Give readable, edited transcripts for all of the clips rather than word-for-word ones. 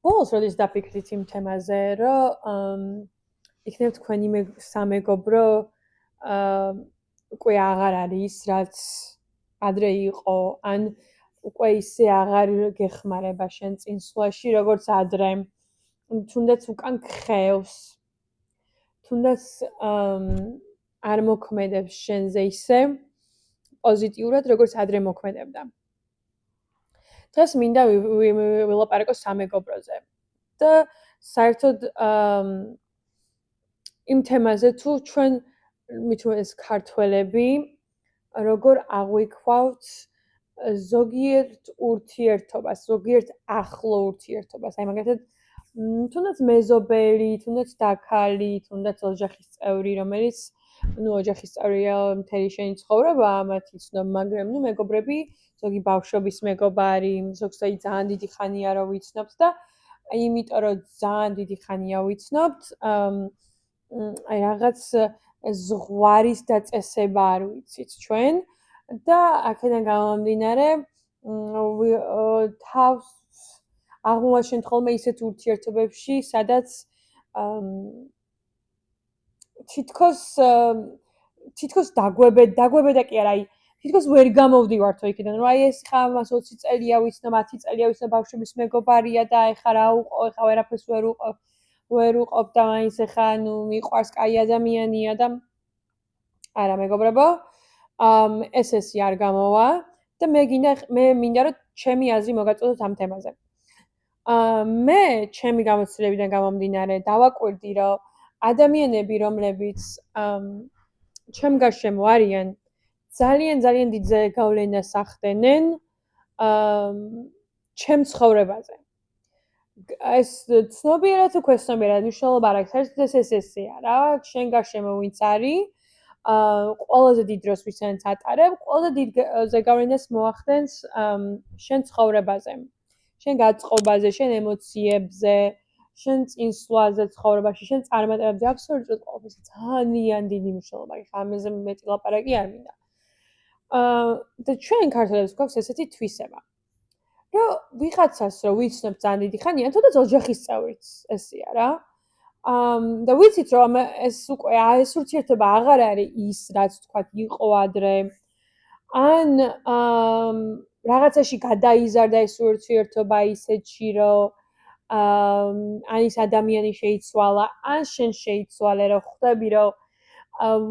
ბოლოს როდის დაფიქრდით იმ თემაზე, რომ იქნებ თქვენი სამეგობრო უკვე აღარ არის, რაც ადრე იყო, ან უკვე ისე აღარ გეხმარება შენ წინსვლაში, როგორც ადრე. თუნდაც უკან ხევს, თუნდაც არ მოქმედებს შენზე ისე პოზიტიურად, როგორც ადრე მოქმედებდა. დღეს მინდა ვილაპარაკო სამეგობროზე და საერთოდ იმ თემაზე თუ ჩვენ მithumes ქართველები როგორ აღვიქვავთ ზოგიერთ ურთიერთობას, ზოგიერთ ახლო ურთიერთობას, აი მაგალითად თუნდაც მეზობელი, თუნდაც დაქალი, თუნდაც ოჯახის წევრი, რომელიც ოჯახის წევრია მთელი შენი ცხოვრება, ამათ იცნობ, მაგრამ მეგობრები, ზოგი ბავშვობის მეგობარი, ზოგს აი ძალიან დიდი ხანია რომ ვიცნობთ და აი იმიტომ რომ ძალიან დიდი ხანია ვიცნობთ, აი რაღაც ზღვარის დაწესება არ ვიცით ჩვენ და აქედან გამომდინარე თავს აღმოვაჩენთ ხოლმე ისეთ ურთიერთობებში, სადაც თითქოს დაგვებედა კი არა, აი თითქოს ვერ გამოვდივართო იქიდან, რომ აი ეს ხა მას 20 წელია ვიცნობ, 10 წელია ვიცნობ, ბავშვობის მეგობარია და ეხა რა უყო, ეხა ვერაფერს ვერ უყობ და მაინც ეხა მიყვარს, კაი ადამიანია და არა მეგობრებო, ესესი არ გამოვა და მე მინდა რომ ჩემი აზრი მოგაწოდოთ ამ თემაზე. მე ჩემი გამოცდილებიდან გამომდინარე დავაკვირდი, რომ ადამიანები, რომლებიც ჩემ გარშემო არიან, ძალიან დიდ ზეგავლენას ახდენენ ჩემ ცხოვრებაზე. ეს ცნობიერად თუ ქვესნობიერად მნიშვნელობა არ აქვს, საერთოდ ესეა რა, შენ გარშემო ვინც არის, ყველაზე დიდ დროს ვისენაც ატარებ, ყველაზე დიდ ზეგავლენას მოახდენს შენ ცხოვრებაზე, შენ გაწყობაზე, შენ ემოციებზე, შენ წინსვლაზე ცხოვრებაში, შენ წარმატებებზე, აბსოლუტურად ყოველთვის ძალიან დიდი მნიშვნელობა აქვს. ამაზე მეტი ლაპარაკი არ მინდა. და ჩვენ ქართველებს გვაქვს ესეთი თვისება, რომ ვიღაცას რო ვიცნობ ძალიან დიდი ხანია, თუნდაც ოჯახის წევრიც ესეა რა. და ვიცით რომ ეს უკვე ეს ურთიერთობა აღარ არის ის, რაც თქვათ იყო ადრე. ან რაღაცაში გადაიზარდა ეს ურთიერთობა ისეთში, რომ ან ის ადამიანი შეიცვალა, ან შენ შეიცვალე, რომ ხვდები, რომ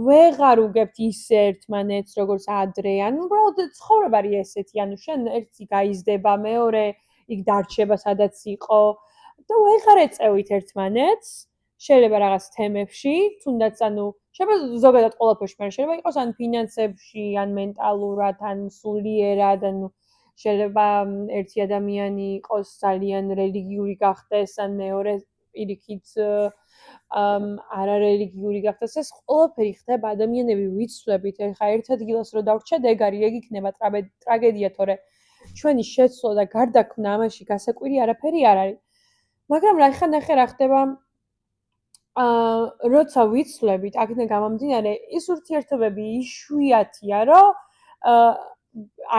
ვეღარ უგებთ ისე ერთმანეთს, როგორც ადრე. ანუ უბრალოდ ცხოვრება არის ესეთი, ანუ შენ ერთი გაიზრდება, მეორე იქ დარჩება, სადაც იყო და ვეღარ ეწევით ერთმანეთს. შეიძლება რაღაც თემებში, თუნდაც ანუ შეიძლება ზოგადად ყველაფერში, მაგრამ შეიძლება იყოს ან ფინანსებში, ან მენტალურად, ან სულიერად, ანუ შეიძლება ერთი ადამიანი იყოს ძალიან რელიგიური გახდეს, ან მეორე პირიქით არარელიგიური გახდეს. ეს ყველაფერი ხდება, ადამიანები ვიცვლებით, ეხა ერთ ადგილას რო დავრჩათ, ეგ არის, ეგ იქნება ტრაგედია, თორე ჩვენი შეცვლა და გარდაქმნა ამაში გასაკვირი არაფერი არ არის. მაგრამ ეხა ნახე რა ხდება, როცა ვიცვლებით, აქედან გამომდინარე, ის ურთიერთობები იშვიათია, რომ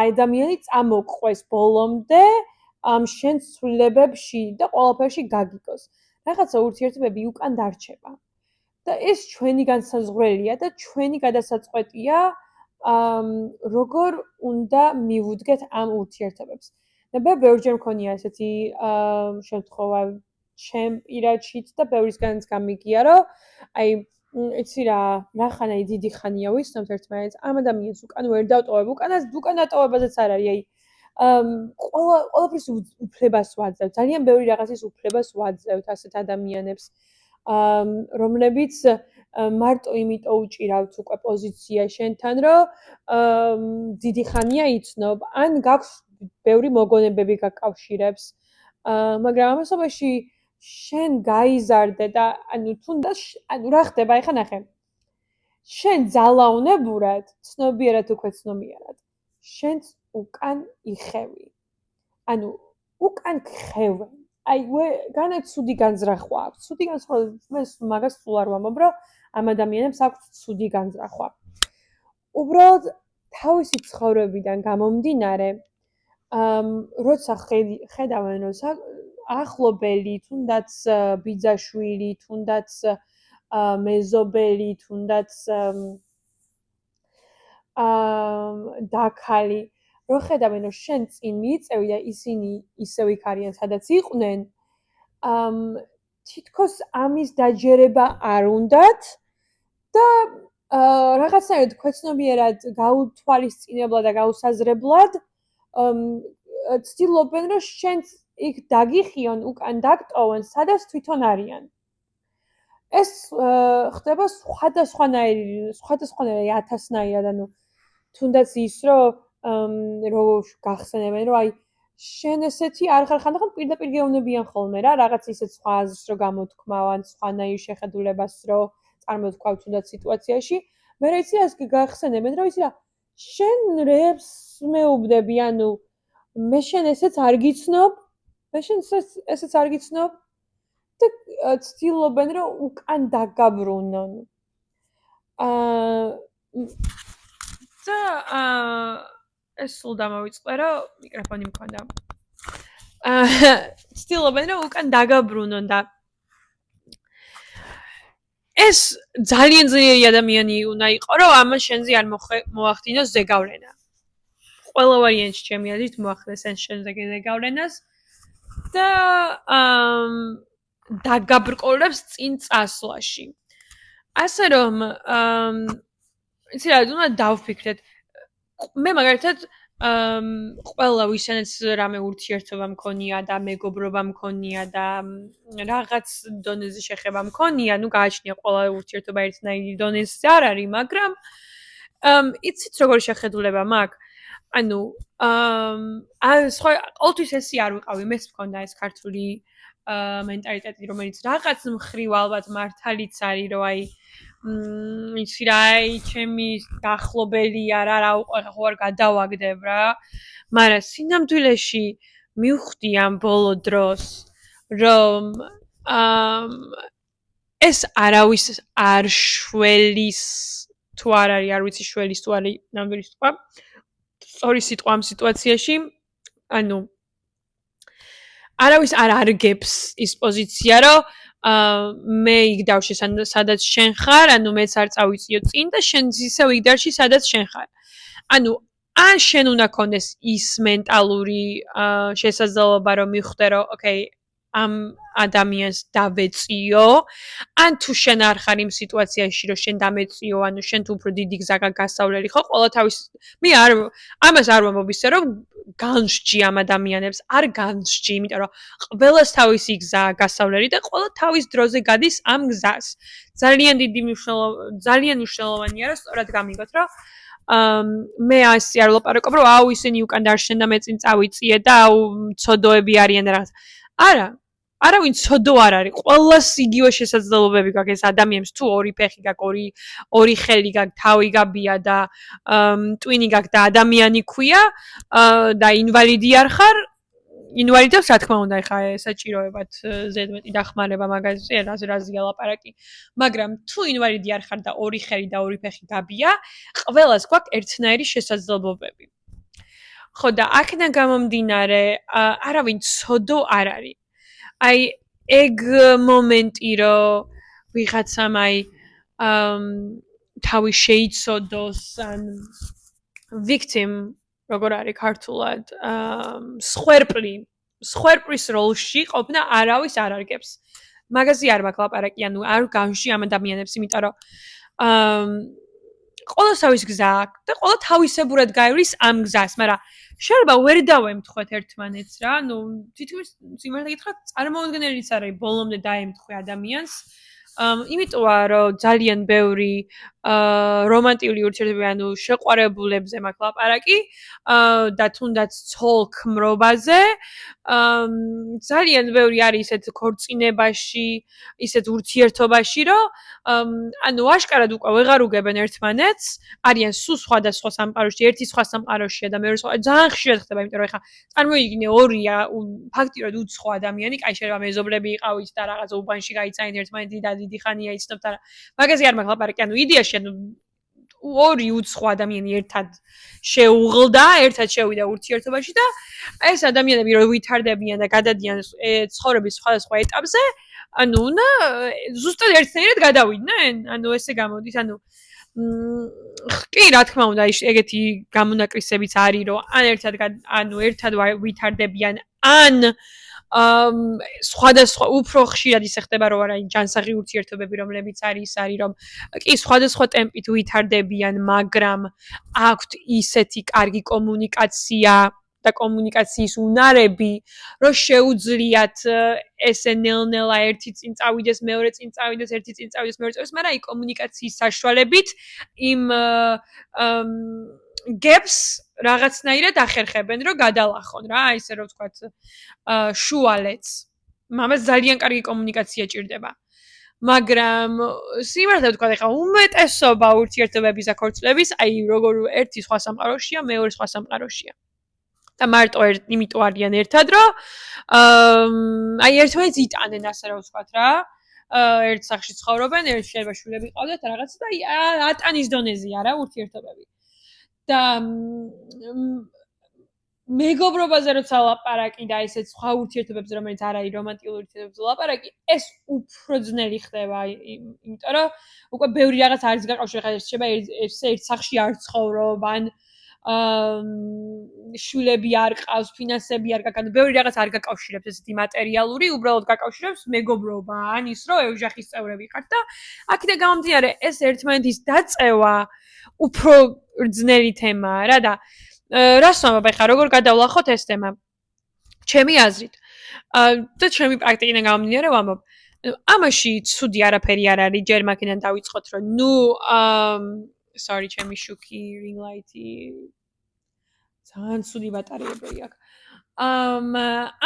ადამიანი წამოყვეს ბოლომდე ამ შენ ცვლილებებში და ყველაფერში გაგიგოს. რაღაცა ურთიერთობები უკან დარჩება. და ეს ჩვენი განსაზღვრელია და ჩვენი გადასაწყვეტია, როგორ უნდა მივუდგეთ ამ ურთიერთობებს. და მე ბევრჯერ მქონია ესეთი შემთხვევა ჩემ პირადშიც და ბევრისგანაც გამიგია, რომ აი იცი რა ხან აი დიდი ხანია ვიცნობთ ერთმანეთს, ამ ადამიანს უკან ვერ დავტოვებ, უკან დატოვებაზეც არ არის, აი ყველაფრის უფლებას ვაძლევთ, ძალიან ბევრი რაღაცის უფლებას ვაძლევთ ასეთ ადამიანებს, რომლებიც მარტო იმიტომ უჭირავთ უკვე პოზიცია შენთან, რომ დიდი ხანია იცნობ, ან გაქვს ბევრი მოგონებები გაკავშირებს, მაგრამ ამასობაში შენ გაიზარდე და ანუ თუნდაც ანუ რა ხდება, ეხა ნახე. შენ ძალაუნებურად, ცნობიერად თუ ქვეცნობიერად, შენც უკან იხევი. ანუ უკან ხევენ. აი განაც ცუდი განზრახვა აქვს. ცუდი განზრახვა, მე მაგას სულ არ ვამბობ, რომ ამ ადამიანებს აქვს ცუდი განზრახვა. უბრალოდ თავისი ცხოვრებიდან გამომდინარე, როცა ხედავენ, რომ ახლობელი, თუნდაც ბიძაშვილი, თუნდაც მეზობელი, თუნდაც დაქალი, რო ხედავენ, რომ შენ წინ მიიწევი და ისინი ისევ იქ არიან, სადაც იყვნენ, თითქოს ამის დაჯერება არ უნდათ და რაღაცნაირად ქვეცნობიერად გაუთვალისწინებლად და გაუსაზრებლად ცდილობენ, რომ შენც იქ დაგიხიონ, უკან დაგტოვონ, სადაც თვითონ არიან. ეს ხდება სხვადასხვანაირი ათასნაირად, ანუ თუნდაც ის, რომ გახსენებენ, რომ აი შენ ესეთი არ ხარ, ხანდახან პირდაპირ გეუბნებიან ხოლმე რა, რაღაც ისეთ სხვა აზრს რო გამოთქმავან, სხვანაირ შეხედულებას რო წარმოთქვავ თუნდაც სიტუაციაში, მე რა იცი რას გახსენებენ, რომ იცი რა, შენ რებს მეუბნები, ანუ მე შენ ესეც არ გიცნობ, და ცდილობენ, რომ უკან დაგაბრუნონ. და ეს სულ დამოვიწყე, რომ მიკროფონი მქონდა. ცდილობენ, რომ უკან დაგაბრუნონ და ეს ძალიან ძლიერი ადამიანი უნდა იყო, რომ ამას შენზე არ მოახდინოს ზეგავლენა. ყველა ვარიანტში ჩემი აზრით მოახდეს შენზე ზეგავლენას და დაგაბრკოლებს წინ წასვლაში. ასე რომ იცი რა, უნდა დავფიქრეთ. მე მაგალითად ყველა ვისენაც რამე ურთიერთობა მქონია და მეგობრობა მქონია და რაღაც დონეზე შეხება მქონია, ნუ გააჩნია ყველა ურთიერთობა ერთნაირი დონეზე არ არის, მაგრამ იცით როგორი შეხედულება მაქვს? ანუ სხვა ყოველთვის ესე არ ვიყავი, მეც მქონდა ეს ქართული მენტალიტეტი, რომელიც რაღაც მხრივ ალბათ მართალიც არის, რომ აი იცი რა, ჩემი დაახლობელია რა ხო არ გადავაგდებ რა. მაგრამ სინამდვილეში მივხვდი ამ ბოლო დროს, რომ ეს არავის არ შველის თუ არ არის, არ ვიცი შველის თუ არის ნამდვილი სიტყვა. სწორი სიტყვა ამ სიტუაციაში, ანუ არავის არ არგებს ის პოზიცია, რომ მე იქ დავშე, სადაც შენ ხარ, ანუ მეც არ წავიწიო წინ და შენ ისევ იქ დარჩი, სადაც შენ ხარ. ანუ ან შენ უნდა ქონდეს ის მენტალური შესაძლებლობა, რომ მიხვდე, რომ ოკეი, ამ ადამიანს დავეწიო, ან თუ შენ არ ხარ იმ სიტუაციაში, რომ შენ დამეწიო, ანუ შენ თუ უფრო დიდი გზა გასავლელი ხო, ყველა თავის მე ამას არ ვამბობ ისე, რომ განსჯი ამ ადამიანებს, არ განსჯი, იმიტომ რომ ყველას თავისი გზაა გასავლელი და ყველა თავის დროზე გადის ამ გზას. ძალიან მნიშვნელოვანია, რომ სწორად გამიგოთ, რომ მე ასე არ ვლაპარაკობ, რომ აუ ისინი უკან დარჩნენ და მე წინ წავიწიე და აუ ცოდოები არიან და რაღაც. არავინ ცოდო არ არის. ყველას იგივე შესაძლებლობები გაქვს ეს ადამიანს თუ ორი ფეხი გაქვს, ორი ხელი გაქვს, თავი გაბია და ტვინი გაქვს და ადამიანი ქვია და ინვალიდი არ ხარ, ინვალიდებს რა თქმა უნდა ეხა საჭიროებათ ზედმეტი დახმარება მაგაზე რაზეა ლაპარაკი. მაგრამ თუ ინვალიდი არ ხარ და ორი ხელი და ორი ფეხი გაბია, ყველას გვაქვს ერთნაირი შესაძლებლობები. ხო და აქედან გამომდინარე, არავინ ცოდო არ არის. აი ეგ მომენტი, რომ ვიღაცამ აი თავი შეიცოდოს, ან victim როგორ არის ქართულად, სხვერპლის როლში ყოფნა არავის არ არგებს. მაგაზე არ მაქვს ლაპარაკი, ანუ არ განსჯი ამ ადამიანებს, იმიტომ რომ ყველას თავის გზა აქვს და ყველა თავისებურად გაივლის ამ გზას, მაგრამ შეიძლება ვერ დავემთხვეთ ერთმანეთს რა, ну თითქმის სიმართლე გითხრათ, წარმოუდგენელიც არის ბოლომდე დაემთხვე ადამიანს. იმიტომა რომ ძალიან ბევრი რომანტიკული ურთიერთობები, ანუ შეყვარებულებზე მაქვს ლაპარაკი და თუნდაც ცოლ-ქმრობაზე, ძალიან ბევრი არის ისეთ ქორწინებაში, ისეთ ურთიერთობაში, რომ ანუ აშკარად უკვე ვეღარ უგებენ ერთმანეთს, არიან სულ სხვადასხვა სამყაროში, ერთი სხვა სამყაროშია და მეორე სხვა, ძალიან ხშირად ხდება, იმიტომ რომ ეხა წარმოიდგინე ორია ფაქტიურად უცხო ადამიანი, კაი შეიძლება მეზობლები იყავით და რაღაც უბანში გაიცანით ერთმანეთი და დიდი ხანია იცნობთ, მაგრამ მაგაზე არ მაქვს ლაპარაკი, ანუ იდეაში ანუ ორი უცხო ადამიანი ერთად შეუღლდა, ერთად შევიდა ურთიერთობაში და ეს ადამიანები რომ ვითარდებიან და გადადიან ცხოვრების სხვადასხვა ეტაპზე, ანუ უნდა ზუსტად ერთნაირად გადავიდნენ, ანუ ესე გამოდის, ანუ კი, რა თქმა უნდა, ეგეთი გამონაკრისებიც არის, რომ ანუ ერთად ვითარდებიან, ან სხვადასხვა უფრო ხშირად ისე ხდება რომ არა ჯანსაღი ურთიერთობები რომლებიც არის რომ კი სხვადასხვა ტემპით ვითარდებიან მაგრამ აქვთ ისეთი კარგი კომუნიკაცია და კომუნიკაციის უნარები რომ შეუძლიათ ესე ნელ-ნელა ერთი წინ წავიდეს მეორე წინ წავიდეს ერთი წინ წავიდეს მეორე წინ მაგრამ აი კომუნიკაციის საშუალებით იმ გებს რაღაცნაირად ახერხებენ რომ გადალახონ რა ისე რომ ვთქვათ შუალედს მამას ძალიან კარგი კომუნიკაცია ჭირდება მაგრამ სიმართლე ვთქვათ ეხლა უმეტესობა ურთიერთობების და ქორწილების აი როგორ ერთი სხვა სამყაროშია მეორე სხვა სამყაროშია და მარტო იმიტომ არიან ერთად რომ აი ერთმანეთს იტანენ ასე რომ ვთქვათ რა ერთ სახში ცხოვრობენ ერთ შეიძლება შვილები ყავდეთ რაღაც და აი ატანის დონეზეა რა ურთიერთობები და მეგობრობაზე როცა ლაპარაკი და ესეც სხვა ურთიერთობებზე რომელიც არ არის რომანტიკული ურთიერთობებზე ლაპარაკი ეს უფრო ძნელი ხდება იმიტომ რომ უკვე ბევრი რაღაც არის გაკავშირებული ხა შეიძლება ერთ სახში არ ცხოვრობ ან შვილები არ ყავს ფინანსები არ გაქვს ანუ ბევრი რაღაც არ გაკავშირებს ესეთი მატერიალური უბრალოდ გაკავშირებს მეგობრობა ან ის რომ ეოჯახის წევრები ხართ და აქედან გამომდინარე ეს ერთმანეთის დაწევა უფრო ძნელი თემაა რა და რას ვამბობ ახლა როგორ გადავლახოთ ეს თემა ჩემი აზრით და ჩემი პრაქტიკიდან გამომდინარე ვამბობ ამაში ცუდი არაფერი არ არის ჯერ მაგიდან დავიწყოთ რომ ნუ sorry ჩემი შუქი ring light-ი ძალიან ცუდი ბატარეები აქვს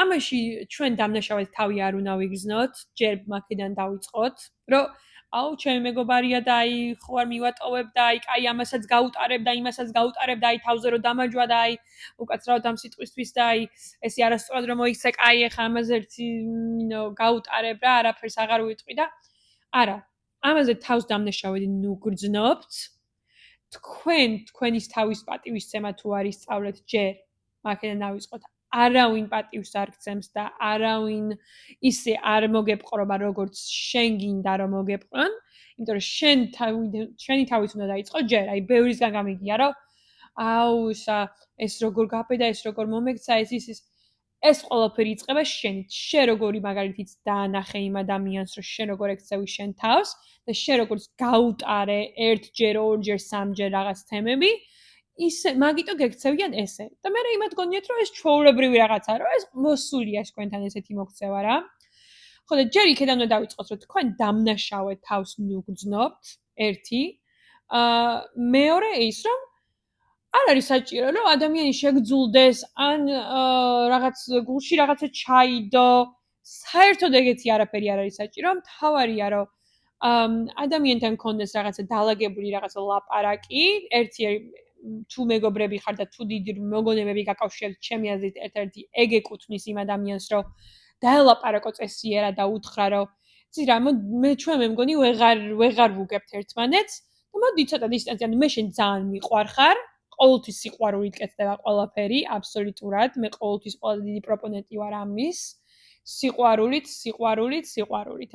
ამაში ჩვენ დამნაშავედ თავი არ უნდა ვიგრძნოთ ჯერ მაგიდან დავიწყოთ რომ აუ ჩემი მეგობარია და აი ხო არ მივატოვებ და აი კაი ამასაც გაუტარებ და იმასაც გაუტარებ და აი თავზე რომ დამაჯვა და აი უკაცრავად ამ სიტყვისთვის და აი ესე არასწორად რომ მოიქცე კაი ახლა ამაზე ერთი გაუტარებ რა არაფერს აღარ ვიტყვი და არა ამაზე თავს დამნაშავედ ნუ გრძნობთ თქვენის თავის პატივისცემა თუ არის სწავლეთ ჯერ მაგედან დავიწყოთ არავინ პატივს არ გცემს და არავინ ისე არ მოგეპყრობა როგორც შენ გინდა რომ მოგეპყრონ იმიტომ რომ შენი თავით უნდა დაიწყო ჯერ აი ბევრისგან გამიგია რომ აუ ეს როგორ გაბედა ეს როგორ მომექცა ეს ყველაფერი იწყება შენით შენ როგორი მაგალითიც დაანახე იმ ადამიანს რომ შენ როგორ ექცევი შენ თავს და შენ როგორც გაუტარე ერთჯერ ორჯერ სამჯერ რაღაც თემები ისე მაგიტო გექცევიან ესე და მე იმად გონიათ რომ ეს ჩვეულებრივი რაღაცაა რომ ეს მოსულია თქვენთან ესეთი მოქცევა რა ხო და ჯერ იქიდან უნდა დავიწყოთ რომ თქვენ დამნაშავედ თავს ნუგრძნობთ ერთი მეორე ის რომ არ არის საჭირო რომ ადამიანი შეგძულდეს ან რაღაც გულში რაღაცა ჩაიდო საერთოდ ეგეთი არაფერი არ არის საჭირო მთავარია რომ ადამიანთან კონდეს რაღაცა დაალაგებული რაღაცა ლაპარაკი ერთი თუ მეგობრები ხარ და თუ დიდი მოგონებები გაკავშირებთ ჩემი აზრით ერთ-ერთი ეგ ეკუთვნის იმ ადამიანს რომ დაელაპარაკო წესიერად და უთხრა რომ იცი რა ჩვენ მე მგონი ვეღარ ვუგებთ ერთმანეთს და მოდი ცოტა დისტანცია მე შენ ძალიან მიყვარხარ ყოველთვის სიყვარულით კეთდება ყველაფერი აბსოლუტურად მე ყოველთვის ყველაზე დიდი პროპონენტი ვარ ამის სიყვარულით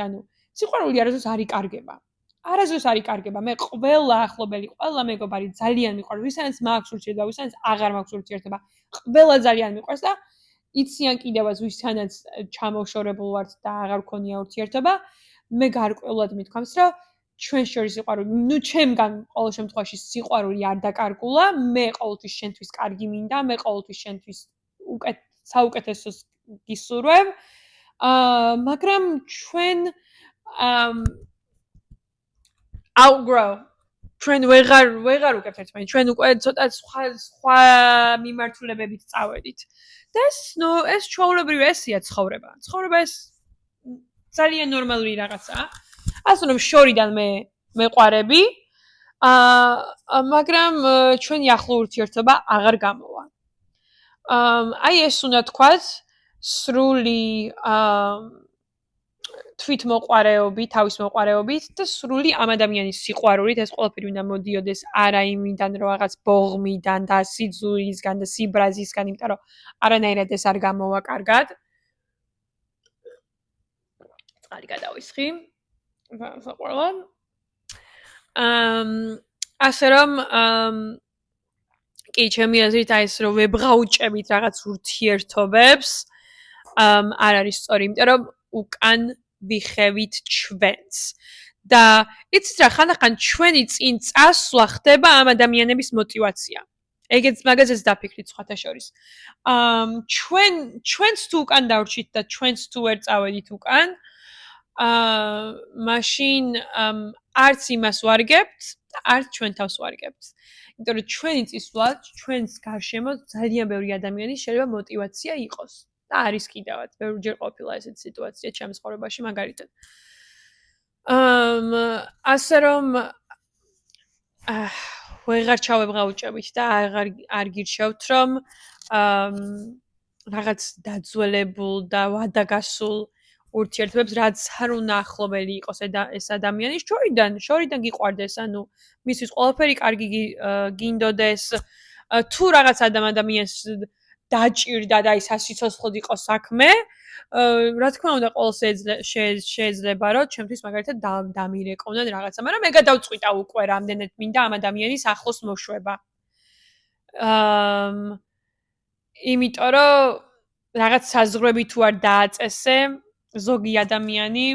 ანუ სიყვარული არასდროს არ იკარგება არასდროს არ იკარგება მე ყველა ახლობელი ყველა მეგობარი ძალიან მიყვარს ვისაც მაქვს ურთიერთობა ვისაც აღარ მაქვს ურთიერთობა ყველა ძალიან მიყვარს და იციან კიდევაც ვისთანაც ჩამოშორებულ ვართ და აღარ გქონია ურთიერთობა მე გარკვეულად მithქვამს რომ ჩვენ შორის სიყვარული ნუ ჩემგან ყოველ შემთხვევაში სიყვარული არ დაკარგულა მე ყოველთვის შენთვის კარგი მინდა მე ყოველთვის შენთვის საუკეთესოს გისურვებ მაგრამ ჩვენ outgrow ჩვენ ვეღარ უკებთ ერთმანეთს ჩვენ უკვე ცოტა სხვა მიმართულებებით წავედით და ეს ჩვეულებრივი ესია ცხოვრება ეს ძალიან ნორმალური რაღაცაა ასე რომ შორიდან მე მეყვარები მაგრამ ჩვენი ახლო ურთიერთობა აღარ გამოვა აი ეს უნდა თქვათ სრული თვითმოყვარეობით, თავის მოყვარეობით და სრული ამ ადამიანის სიყვარულით ეს ყველაფერი უნდა მოდიოდეს არა იმიდან, რომ რაღაც ბოღმიდან და სიძულისგან და სიბრაზისგან, იმიტომ რომ არანაირად ეს არ გამოვა კარგად. წყალი გადავისხი. საყვარლად. ასე რომ კი, ჩემი აზრით აი ეს რომ ვებღაუჭებით რაღაც ურთიერთობებს არ არის სწორი, იმიტომ რომ უკან ვიხევით ჩვენს. და იცით რა, ხანდახან ჩვენი წინ წასვლა ხდება ამ ადამიანების мотиваცია. მაგაზეც დაფიქრით სხვათა შორის. ჩვენს თუ უკან დავრჩით და ჩვენს თუ ვერ წავედით უკან, მაშინ არც იმას ვარგებთ, არც ჩვენ თავს ვარგებთ. იმიტომ რომ ჩვენი წისვლა, ჩვენს გარშემო ძალიან ბევრი ადამიანის შეიძლება мотиваცია იყოს. და არის კიდევაც, ბევრჯერ ყოფილა ესეთი სიტუაცია ჩემს ცხოვრებაში მაგალითად. ასე რომ ვეღარ ჩავებღაუჭებით და არ გირჩევთ რომ რაღაც დაძველებულ და ვადაგასულ ურთიერთობებს რაც არ უნდა ახლობელი იყოს ეს ადამიანი შორიდან გიყვარდეს, ანუ მისთვის ყველაფერი კარგი გინდოდეს, თუ რაღაც ადამიანს დაჭირდა და ის სასიცოცხლოდ იყოს საქმე, რა თქმა უნდა, ყველს შეიძლება რომ ჩემთვის მაგალითად დამირეკონან რაღაცა, მაგრამ მე გადავწყვიტა უკვე რამდენად მინდა ამ ადამიანის ახლოს მოშვება. იმიტომ რომ რაღაც საზღვრები თუ არ დააწესე, ზოგი ადამიანი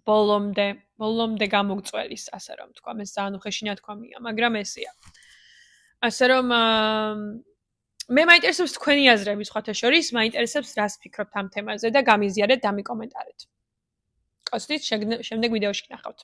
ბოლომდე გამოგწველის, ასე რომ თქვა, ეს ძალიან უხეში ნათქვამია, მაგრამ ესეა. ასე რომ მე მაინტერესებს თქვენი აზრები სხვათა შორის, მაინტერესებს რას ფიქრობთ ამ თემაზე და გამიზიარეთ და მიკომენტარეთ. კოსტით შემდეგ ვიდეოში გნახავთ.